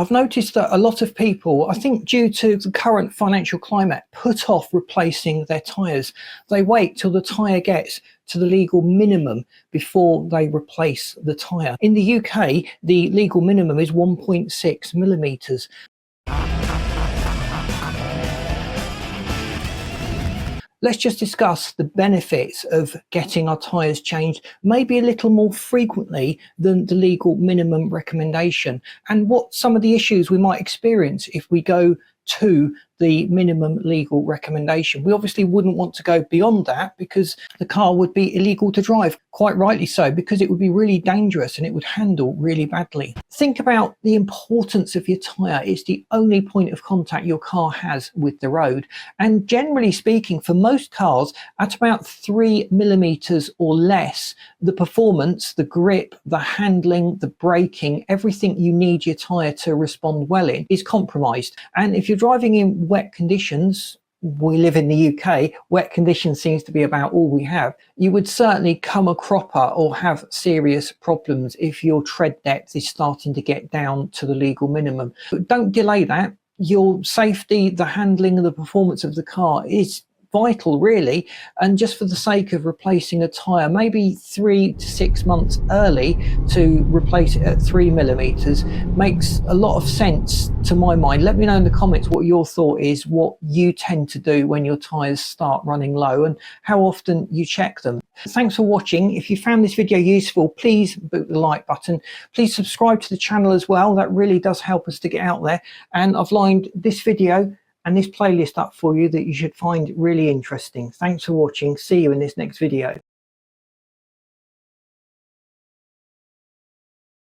I've noticed that a lot of people, I think due to the current financial climate, put off replacing their tyres. They wait till the tyre gets to the legal minimum before they replace the tyre. In the UK, the legal minimum is 1.6 millimetres. Let's just discuss the benefits of getting our tyres changed maybe a little more frequently than the legal minimum recommendation, and what some of the issues we might experience if we go to the minimum legal recommendation. We obviously wouldn't want to go beyond that because the car would be illegal to drive, quite rightly so, because it would be really dangerous and it would handle really badly. Think about the importance of your tyre. It's the only point of contact your car has with the road, and generally speaking, for most cars, at about 3 millimeters or less, the performance, the grip, the handling, the braking, everything you need your tyre to respond well in is compromised. And if you're driving in wet conditions, we live in the UK, wet conditions seems to be about all we have, you would certainly come a cropper or have serious problems if your tread depth is starting to get down to the legal minimum. But don't delay that. Your safety, the handling and the performance of the car is vital, really, and just for the sake of replacing a tyre maybe 3 to 6 months early to replace it at 3 millimeters makes a lot of sense to my mind. Let me know in the comments what your thought is, what you tend to do when your tyres start running low and how often you check them. Thanks for watching. If you found this video useful, please boot the like button. Please subscribe to the channel as well. That really does help us to get out there. And I've lined this video and this playlist up for you that you should find really interesting. Thanks for watching. See you in this next video.